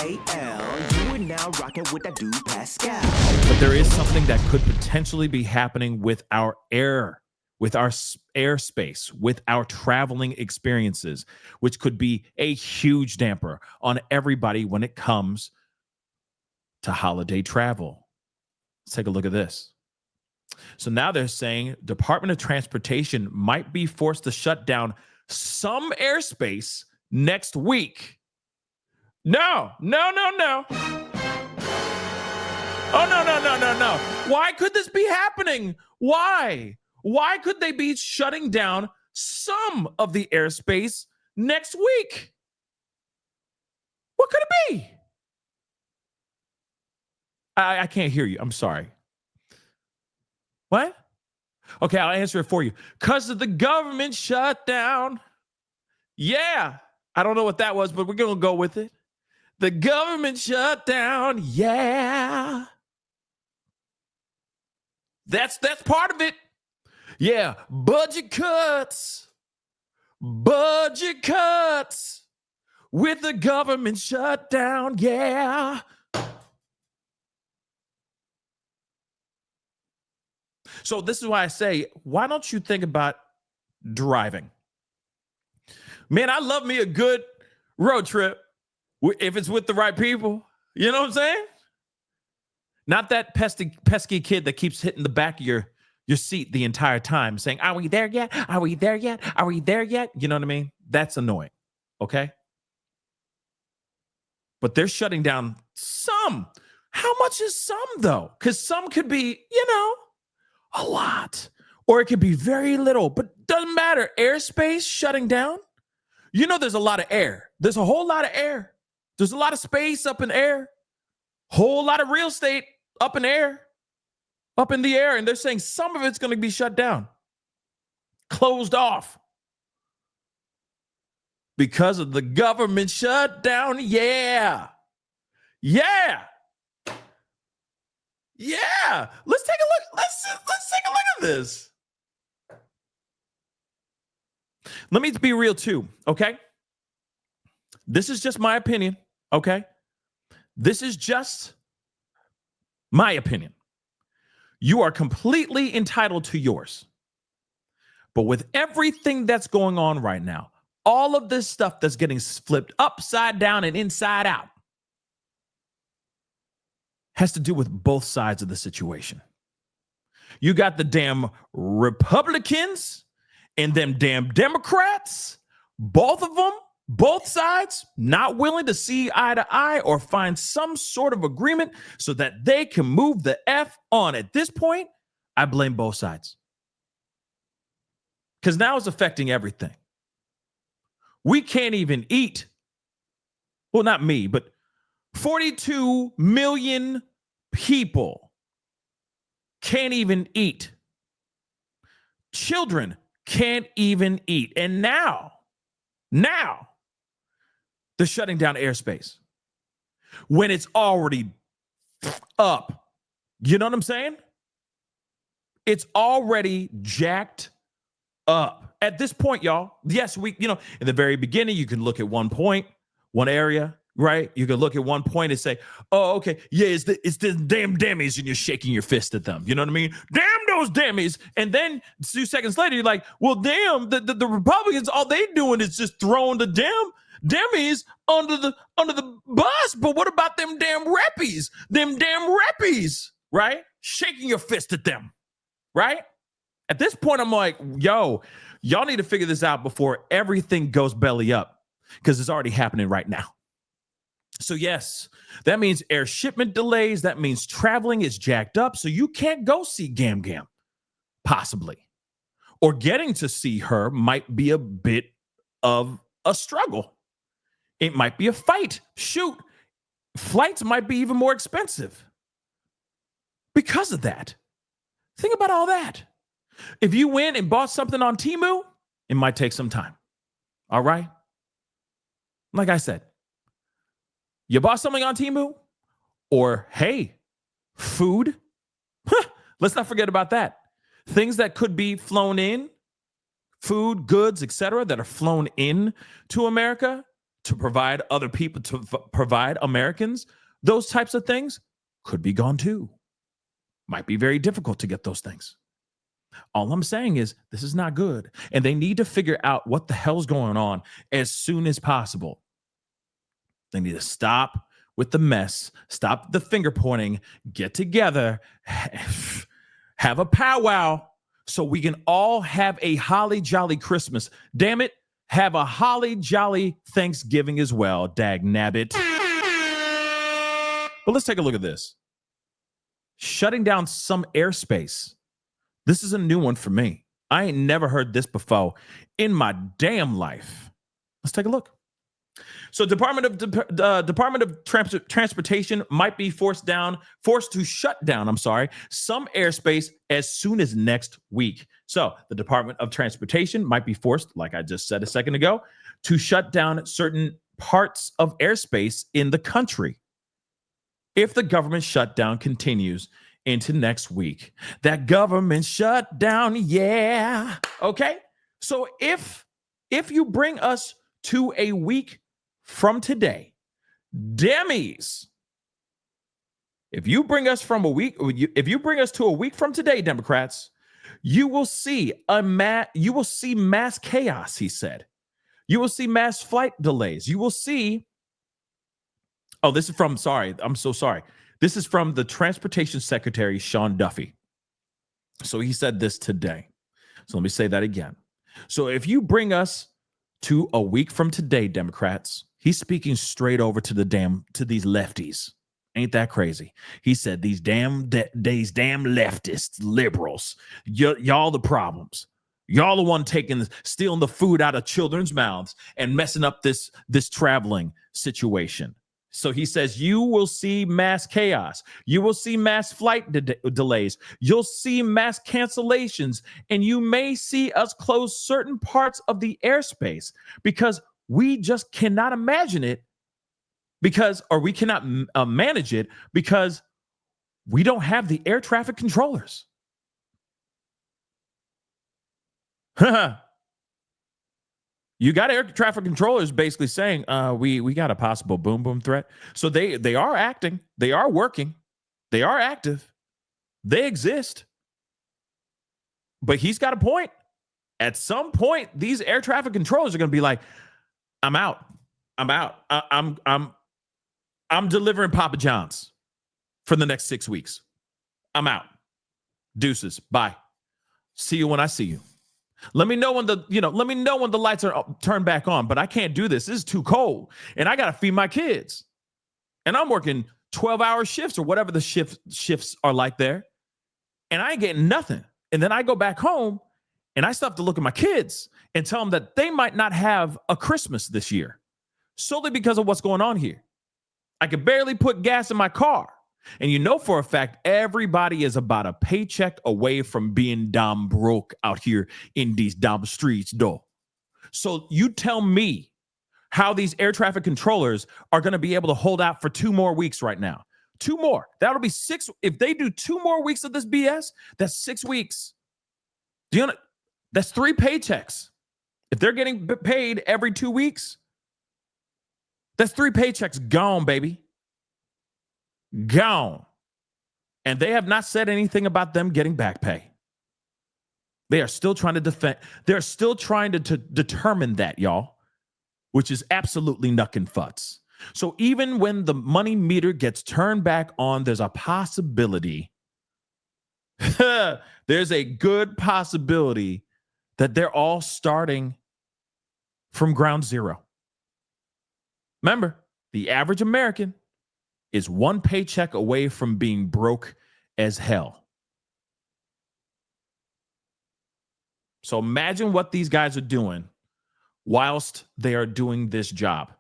You are now rocking with that dude Pascal. But there is something that could potentially be happening with our airspace, with our traveling experiences, which could be a huge damper on everybody when it comes to holiday travel. Let's take a look at this. So now they're saying Department of Transportation might be forced to shut down some airspace next week. No. Oh, no. Why could this be happening? Why? Why could they be shutting down some of the airspace next week? What could it be? I can't hear you. I'm sorry. What? Okay, I'll answer it for you. Because of the government shutdown. Yeah. I don't know what that was, but we're going to go with it. The government shutdown. Yeah. That's part of it. Yeah. Budget cuts. With the government shutdown. Yeah. So this is why I say, why don't you think about driving? Man, I love me a good road trip if it's with the right people. You know what I'm saying? Not that pesky kid that keeps hitting the back of your seat the entire time saying, are we there yet? Are we there yet? Are we there yet? You know what I mean? That's annoying. Okay? But they're shutting down some. How much is some, though? Because some could be, a lot, or it could be very little, but doesn't matter. Airspace shutting down. There's a lot of air. There's a whole lot of air. There's a lot of space up in air. Whole lot of real estate up in the air. And they're saying some of it's going to be shut down, closed off because of the government shutdown. Yeah. Let's take a look. Let's take a look at this. Let me be real too, okay? This is just my opinion, okay? This is just my opinion. You are completely entitled to yours. But with everything that's going on right now, all of this stuff that's getting flipped upside down and inside out, has to do with both sides of the situation. You got the damn Republicans and them damn Democrats, both of them, both sides, not willing to see eye to eye or find some sort of agreement so that they can move the F on. At this point, I blame both sides. Because now it's affecting everything. We can't even eat. Well, not me, but 42 million people can't even eat. Children can't even eat. And now, they're shutting down airspace when it's already up. You know what I'm saying? It's already jacked up. At this point, y'all, yes, in the very beginning, you can look at one point, one area, right? You can look at one point and say, oh, okay, yeah, it's the damn Demis, and you're shaking your fist at them. You know what I mean? Damn those Demis. And then 2 seconds later, you're like, well, damn, the Republicans, all they doing is just throwing the damn Demis under the bus. But what about them damn reppies? Right? Shaking your fist at them, right? At this point, I'm like, yo, y'all need to figure this out before everything goes belly up, because it's already happening right now. So yes, that means air shipment delays. That means traveling is jacked up. So you can't go see Gam Gam, possibly. Or getting to see her might be a bit of a struggle. It might be a fight. Shoot, flights might be even more expensive because of that. Think about all that. If you went and bought something on Temu, it might take some time. All right? Like I said, you bought something on Temu, or hey, food. Let's not forget about that. Things that could be flown in, food, goods, etc., that are flown in to America to provide other people, to provide Americans those types of things could be gone too. Might be very difficult to get those things. All I'm saying is this is not good. And they need to figure out what the hell's going on as soon as possible. They need to stop with the mess, stop the finger pointing, get together, have a powwow so we can all have a holly jolly Christmas. Damn it, have a holly jolly Thanksgiving as well, dag nabbit. But let's take a look at this. Shutting down some airspace. This is a new one for me. I ain't never heard this before in my damn life. Let's take a look. So Department of Transportation might be forced to shut down, some airspace as soon as next week. So the Department of Transportation might be forced, like I just said a second ago, to shut down certain parts of airspace in the country if the government shutdown continues into next week. That government shutdown, yeah. Okay. So if you bring us to a week from today, Demis, if you bring us to a week from today, Democrats, you will see mass chaos, he said. You will see mass flight delays. You will see. Oh, this is from, I'm so sorry. This is from the Transportation Secretary, Sean Duffy. So he said this today. So let me say that again. So if you bring us to a week from today, Democrats, he's speaking straight over to these lefties. Ain't that crazy? He said, these damn leftists, liberals, y'all the problems. Y'all the one stealing the food out of children's mouths and messing up this traveling situation. So he says, you will see mass chaos. You will see mass flight delays. You'll see mass cancellations. And you may see us close certain parts of the airspace because we just cannot imagine it we cannot manage it because we don't have the air traffic controllers. You got air traffic controllers basically saying, we got a possible boom boom threat. So they are acting, they are working, they are active, they exist. But he's got a point. At some point, these air traffic controllers are going to be like, I'm out. I'm delivering Papa John's for the next 6 weeks. I'm out. Deuces. Bye. See you when I see you. Let me know when the lights are turned back on, but I can't do this. This is too cold. And I got to feed my kids. And I'm working 12-hour shifts or whatever the shifts are like there. And I ain't getting nothing. And then I go back home and I still have to look at my kids and tell them that they might not have a Christmas this year solely because of what's going on here. I could barely put gas in my car. And you know for a fact, everybody is about a paycheck away from being damn broke out here in these damn streets, though. So you tell me how these air traffic controllers are going to be able to hold out for 2 more weeks right now. 2 more. That'll be 6. If they do 2 more weeks of this BS, that's 6 weeks. That's 3 paychecks. If they're getting paid every 2 weeks, that's 3 paychecks gone, baby. Gone. And they have not said anything about them getting back pay. They are still trying to defend. They're still trying to determine that, y'all, which is absolutely knuckin' futz. So even when the money meter gets turned back on, there's a possibility. There's a good possibility that they're all starting from ground zero. Remember, the average American is 1 paycheck away from being broke as hell. So imagine what these guys are doing whilst they are doing this job.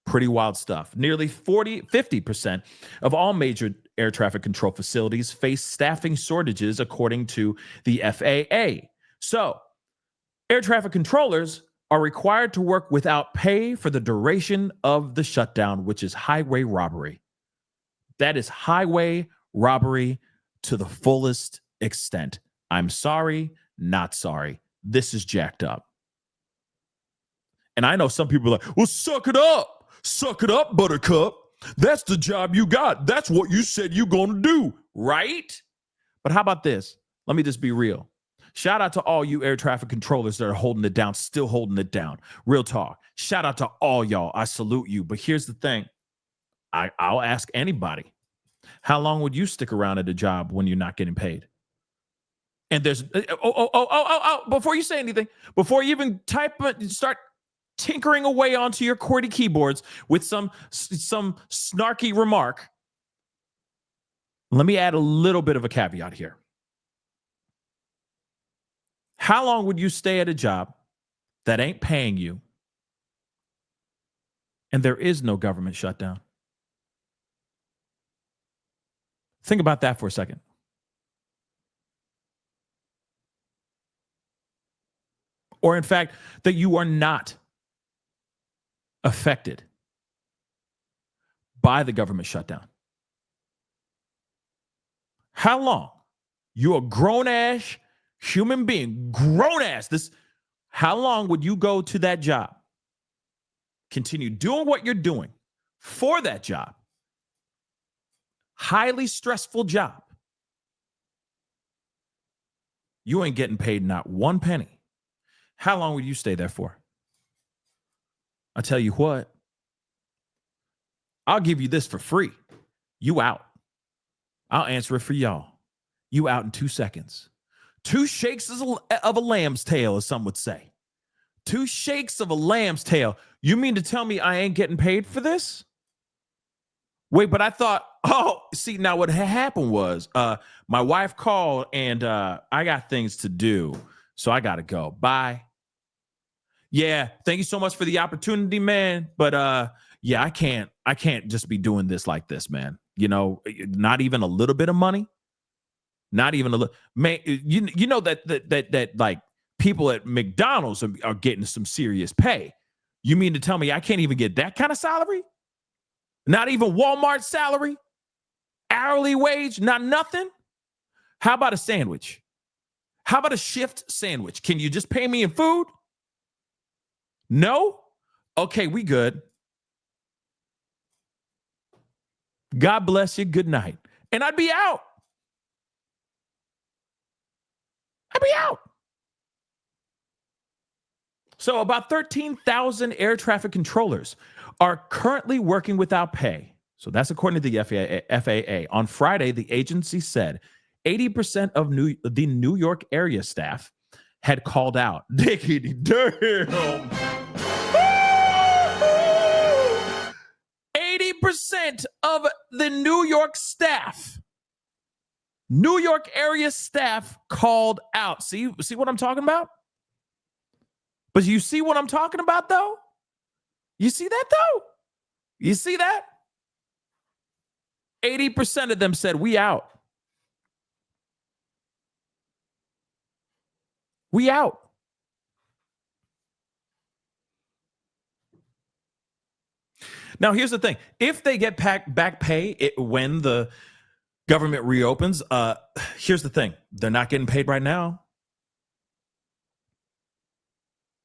Pretty wild stuff. Nearly 50% of all major air traffic control facilities face staffing shortages, according to the FAA. So air traffic controllers are required to work without pay for the duration of the shutdown, which is highway robbery. That is highway robbery to the fullest extent. I'm sorry, not sorry. This is jacked up. And I know some people are like, well, suck it up, buttercup. That's the job you got. That's what you said you're going to do, right? But how about this? Let me just be real. Shout out to all you air traffic controllers that are holding it down, still holding it down. Real talk. Shout out to all y'all. I salute you. But here's the thing. I'll ask anybody. How long would you stick around at a job when you're not getting paid? And there's, before you say anything, before you even start tinkering away onto your QWERTY keyboards with some snarky remark, let me add a little bit of a caveat here. How long would you stay at a job that ain't paying you and there is no government shutdown? Think about that for a second. Or in fact, that you are not affected by the government shutdown. How long? You're a grown-ass human being, grown-ass. How long would you go to that job? Continue doing what you're doing for that job. Highly stressful job. You ain't getting paid not one penny. How long would you stay there for? I tell you what, I'll give you this for free. You out. I'll answer it for y'all. You out in 2 seconds. 2 shakes of a lamb's tail, as some would say. 2 shakes of a lamb's tail. You mean to tell me I ain't getting paid for this? Wait, but I thought, see, now what happened was my wife called and I got things to do, so I got to go. Bye. Yeah, thank you so much for the opportunity, man. But yeah, I can't just be doing this like this, man. You know, not even a little bit of money. Not even a little, man. You know that like people at McDonald's are getting some serious pay. You mean to tell me I can't even get that kind of salary? Not even Walmart salary, hourly wage, not nothing. How about a sandwich? How about a shift sandwich? Can you just pay me in food? No? Okay, we good. God bless you. Good night. And I'd be out. So about 13,000 air traffic controllers are currently working without pay. So that's according to the FAA. On Friday, the agency said 80% of the New York area staff had called out. Diggity damn. 80% of the New York staff, New York area staff called out. See what I'm talking about? But you see what I'm talking about, though? You see that, though? You see that? 80% of them said, we out. We out. Now, here's the thing. If they get back pay when the government reopens, here's the thing. They're not getting paid right now.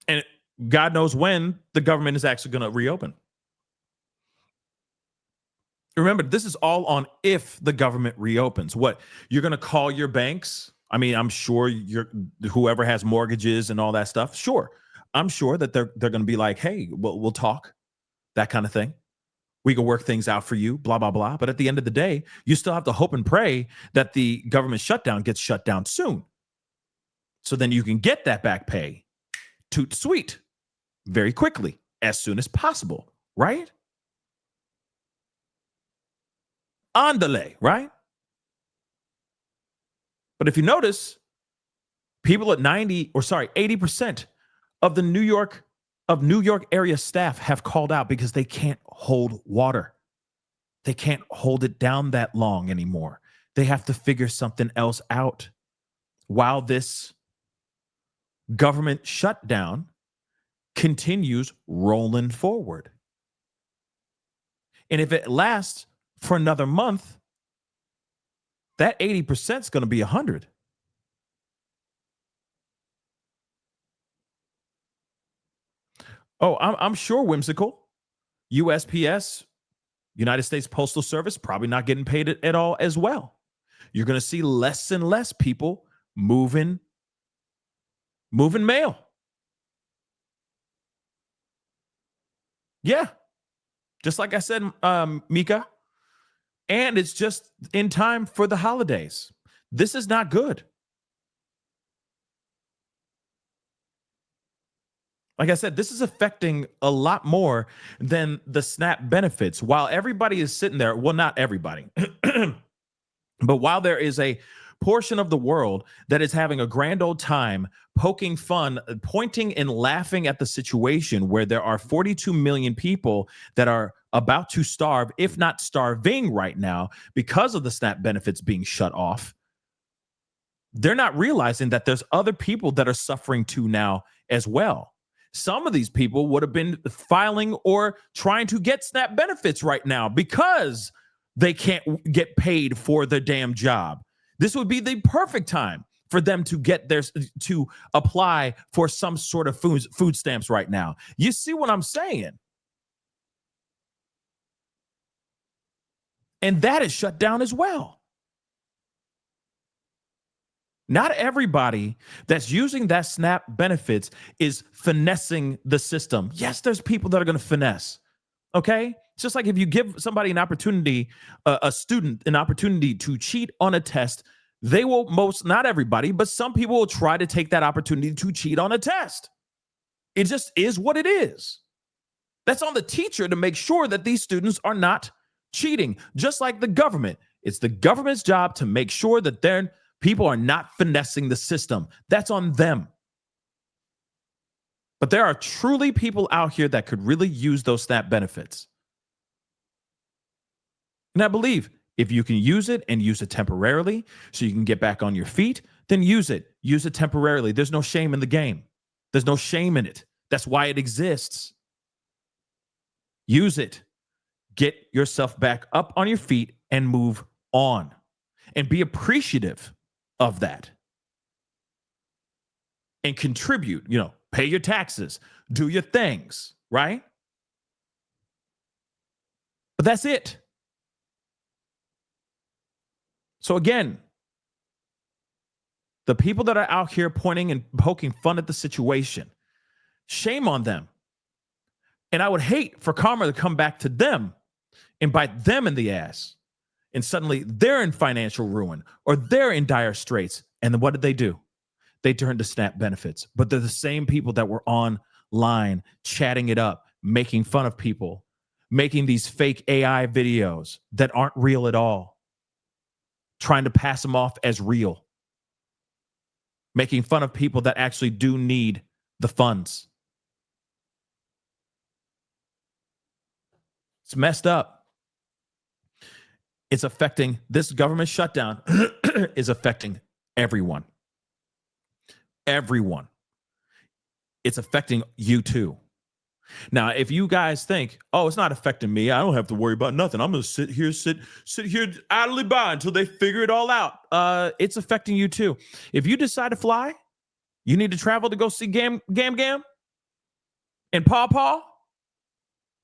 And God knows when the government is actually going to reopen. Remember, this is all on if the government reopens. What, you're going to call your banks? I mean, I'm sure whoever has mortgages and all that stuff. Sure. I'm sure that they're going to be like, hey, we'll talk, that kind of thing. We can work things out for you, blah, blah, blah. But at the end of the day, you still have to hope and pray that the government shutdown gets shut down soon. So then you can get that back pay toot sweet very quickly, as soon as possible, right? On delay, right? But if you notice, people at 80% of the New York area staff have called out because they can't hold water. They can't hold it down that long anymore. They have to figure something else out while this government shutdown continues rolling forward. And if it lasts for another month, that 80% is going to be 100. Oh, I'm sure whimsical. USPS, United States Postal Service, probably not getting paid at all as well. You're going to see less and less people moving mail. Yeah, just like I said, Mika. And it's just in time for the holidays. This is not good. Like I said, this is affecting a lot more than the SNAP benefits. While everybody is sitting there, well, not everybody, but while there is a portion of the world that is having a grand old time poking fun, pointing and laughing at the situation where there are 42 million people that are about to starve, if not starving right now, because of the SNAP benefits being shut off, they're not realizing that there's other people that are suffering too now as well. Some of these people would have been filing or trying to get SNAP benefits right now because they can't get paid for the damn job. This would be the perfect time for them to get their to apply for some sort of food stamps right now. You see what I'm saying? And that is shut down as well. Not everybody that's using that SNAP benefits is finessing the system. Yes, there's people that are going to finesse. Okay. It's just like if you give somebody an opportunity, a student, an opportunity to cheat on a test, they will not everybody, but some people will try to take that opportunity to cheat on a test. It just is what it is. That's on the teacher to make sure that these students are not cheating, just like the government. It's the government's job to make sure that their people are not finessing the system. That's on them. But there are truly people out here that could really use those SNAP benefits. And I believe if you can use it and use it temporarily so you can get back on your feet, then use it. Use it temporarily. There's no shame in the game. There's no shame in it. That's why it exists. Use it. Get yourself back up on your feet and move on. And be appreciative of that. And contribute, pay your taxes, do your things, right? But that's it. So again, the people that are out here pointing and poking fun at the situation, shame on them. And I would hate for karma to come back to them and bite them in the ass. And suddenly they're in financial ruin or they're in dire straits. And then what did they do? They turned to SNAP benefits. But they're the same people that were online chatting it up, making fun of people, making these fake AI videos that aren't real at all, trying to pass them off as real, making fun of people that actually do need the funds. It's messed up. It's affecting, this government shutdown is affecting everyone. Everyone. It's affecting you too. Now, if you guys think, oh, it's not affecting me, I don't have to worry about nothing, I'm going to sit here idly by until they figure it all out. It's affecting you too. If you decide to fly, you need to travel to go see Gam and Paw Paw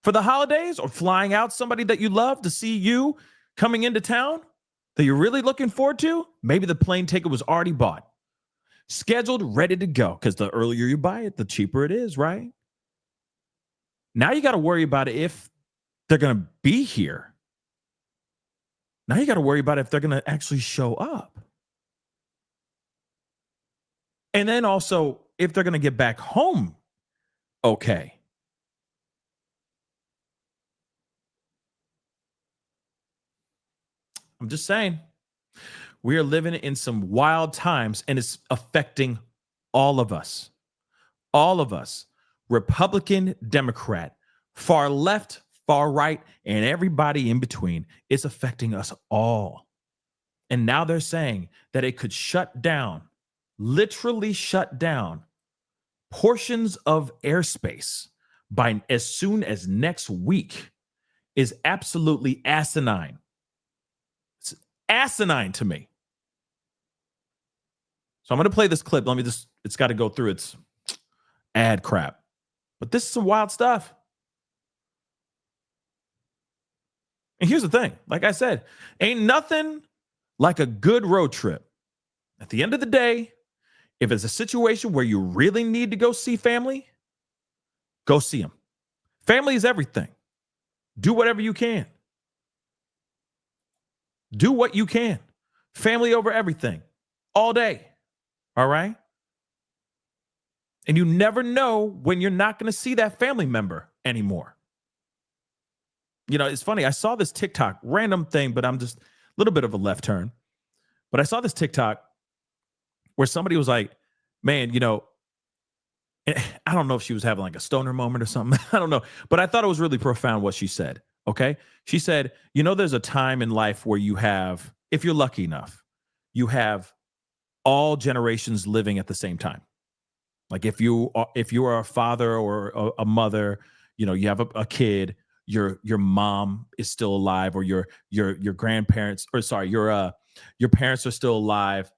for the holidays, or flying out somebody that you love to see you coming into town that you're really looking forward to, maybe the plane ticket was already bought, scheduled, ready to go, because the earlier you buy it, the cheaper it is, right? Now you got to worry about if they're going to be here. Now you got to worry about if they're going to actually show up. And then also if they're going to get back home okay. I'm just saying, we are living in some wild times, and it's affecting all of us. All of us, Republican, Democrat, far left, far right, and everybody in between. It's affecting us all. And now they're saying that it could shut down, literally shut down portions of airspace by as soon as next week. Is absolutely asinine. It's asinine to me. So I'm going to play this clip. It's got to go through its ad crap. But this is some wild stuff. And here's the thing. Like I said, ain't nothing like a good road trip. At the end of the day, if it's a situation where you really need to go see family, go see them. Family is everything. Do whatever you can. Do what you can. Family over everything. All day. All right? And you never know when you're not going to see that family member anymore. You know, it's funny. I saw this TikTok, random thing, but I'm just a little bit of a left turn. But I saw this TikTok where somebody was like, man, you know, I don't know if she was having like a stoner moment or something. I don't know. But I thought it was really profound what she said. Okay. She said, you know, there's a time in life where you have, if you're lucky enough, you have all generations living at the same time. Like if you are a father or a mother, you know, you have a kid, your mom is still alive, or your grandparents, or sorry, your parents are still alive.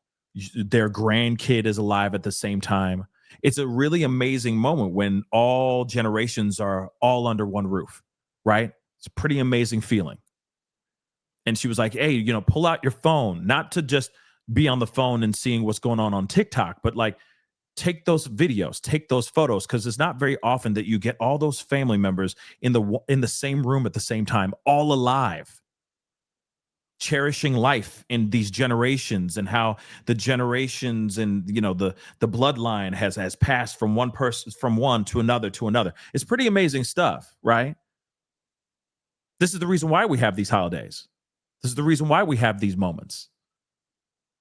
Their grandkid is alive at the same time. It's a really amazing moment when all generations are all under one roof, right? It's a pretty amazing feeling. And she was like, hey, you know, pull out your phone, not to just be on the phone and seeing what's going on TikTok, but like take those videos, take those photos, because it's not very often that you get all those family members in the same room at the same time, all alive, cherishing life in these generations, and how the generations and, you know, the bloodline has passed from one person, from one to another to another. It's pretty amazing stuff, right? This is the reason why we have these holidays. This is the reason why we have these moments.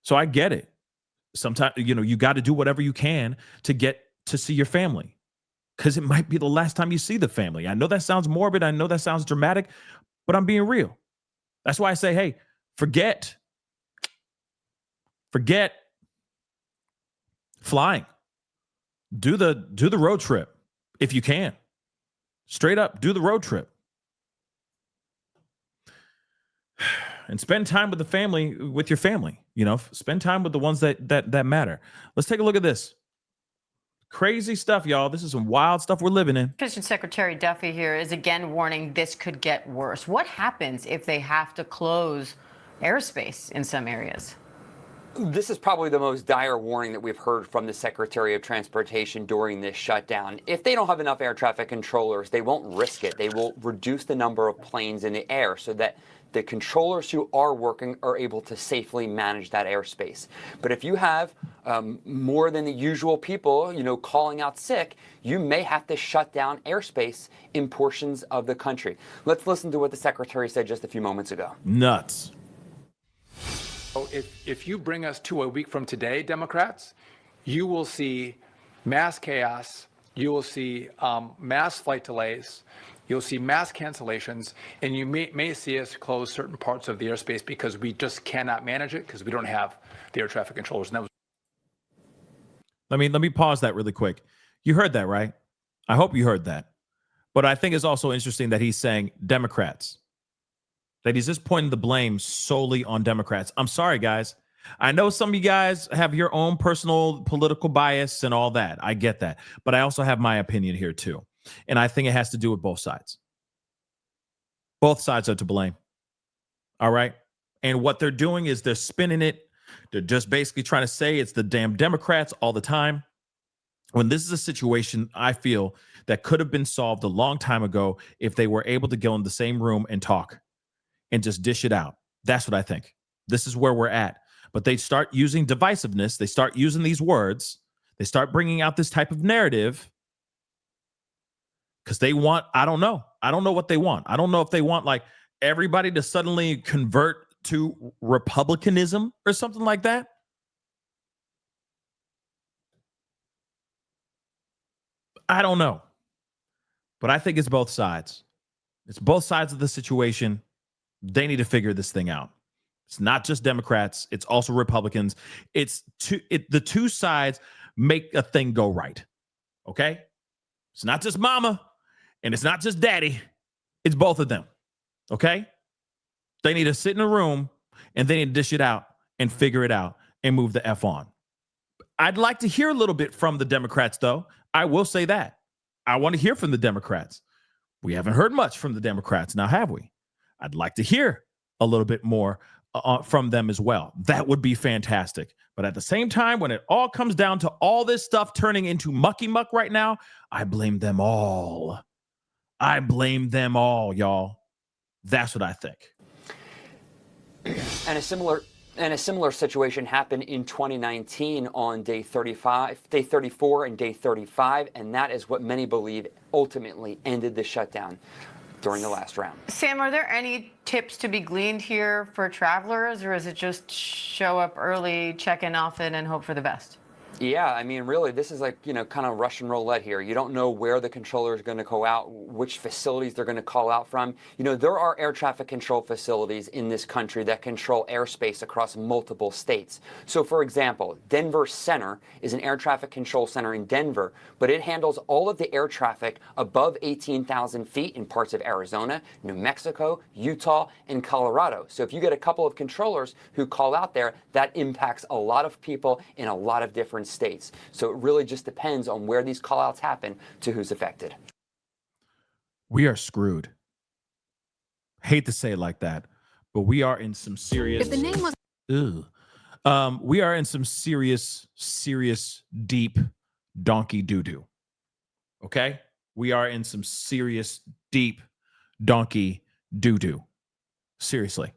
So I get it. Sometimes, you know, you got to do whatever you can to get to see your family, because it might be the last time you see the family. I know that sounds morbid. I know that sounds dramatic, but I'm being real. That's why I say, hey, forget flying. Do the road trip if you can. Straight up, do the road trip. And spend time with the family, with your family. You know, spend time with the ones that matter. Let's take a look at this. Crazy stuff, y'all. This is some wild stuff we're living in. Secretary Duffy here is again warning this could get worse. What happens if they have to close airspace in some areas? This is probably the most dire warning that we've heard from the Secretary of Transportation during this shutdown. If they don't have enough air traffic controllers, they won't risk it. They will reduce the number of planes in the air so that the controllers who are working are able to safely manage that airspace. But if you have more than the usual people, you know, calling out sick, you may have to shut down airspace in portions of the country. Let's listen to what the Secretary said just a few moments ago. Nuts. If you bring us to a week from today, Democrats, you will see mass chaos, you will see mass flight delays, you'll see mass cancellations, and you may see us close certain parts of the airspace because we just cannot manage it because we don't have the air traffic controllers. And that was. Let me pause that really quick. You heard that, right? I hope you heard that. But I think it's also interesting that he's saying Democrats. That he's just pointing the blame solely on Democrats. I'm sorry, guys. I know some of you guys have your own personal political bias and all that. I get that. But I also have my opinion here too. And I think it has to do with both sides. Both sides are to blame. All right? And what they're doing is they're spinning it. They're just basically trying to say it's the damn Democrats all the time. When this is a situation, I feel, that could have been solved a long time ago if they were able to go in the same room and talk and just dish it out. That's what I think. This is where we're at. But they start using divisiveness. They start using these words. They start bringing out this type of narrative because they want, I don't know. I don't know what they want. I don't know if they want like everybody to suddenly convert to republicanism or something like that. I don't know. But I think it's both sides. It's both sides of the situation. They need to figure this thing out. It's not just Democrats. It's also Republicans. The two sides make a thing go right. Okay? It's not just mama and it's not just daddy. It's both of them. Okay? They need to sit in a room and they need to dish it out and figure it out and move the F on. I'd like to hear a little bit from the Democrats, though. I will say that. I want to hear from the Democrats. We haven't heard much from the Democrats now, have we? I'd like to hear a little bit more from them as well. That would be fantastic. But at the same time, when it all comes down to all this stuff turning into mucky muck right now, I blame them all. I blame them all, y'all. That's what I think. And a similar situation happened in 2019 on day 34 and day 35, and that is what many believe ultimately ended the shutdown during the last round. Sam, are there any tips to be gleaned here for travelers, or is it just show up early, check in often, and hope for the best? Yeah, I mean, really, this is like, kind of Russian roulette here. You don't know where the controller is going to go out, which facilities they're going to call out from. There are air traffic control facilities in this country that control airspace across multiple states. So, for example, Denver Center is an air traffic control center in Denver, but it handles all of the air traffic above 18,000 feet in parts of Arizona, New Mexico, Utah, and Colorado. So if you get a couple of controllers who call out there, that impacts a lot of people in a lot of different states. So it really just depends on where these callouts happen to who's affected. We are screwed. Hate to say it like that, but we are in some serious. If the name was. We are in some serious, deep donkey doo-doo. Okay? We are in some serious, deep donkey doo-doo. Seriously.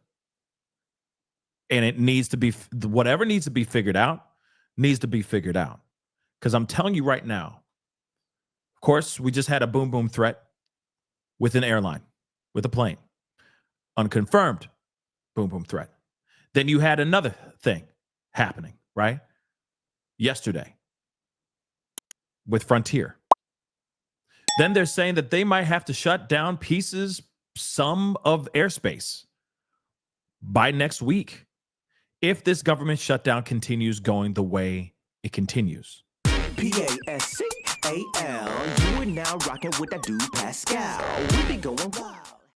And it needs to be, whatever needs to be figured out, needs to be figured out. Because I'm telling you right now, of course, we just had a boom boom threat with an airline, with a plane. Unconfirmed boom boom threat. Then you had another thing happening, right? Yesterday with Frontier. Then they're saying that they might have to shut down some of airspace by next week if this government shutdown continues going the way it continues. Pascal, you are now rocking with that dude Pascal. We be going wild.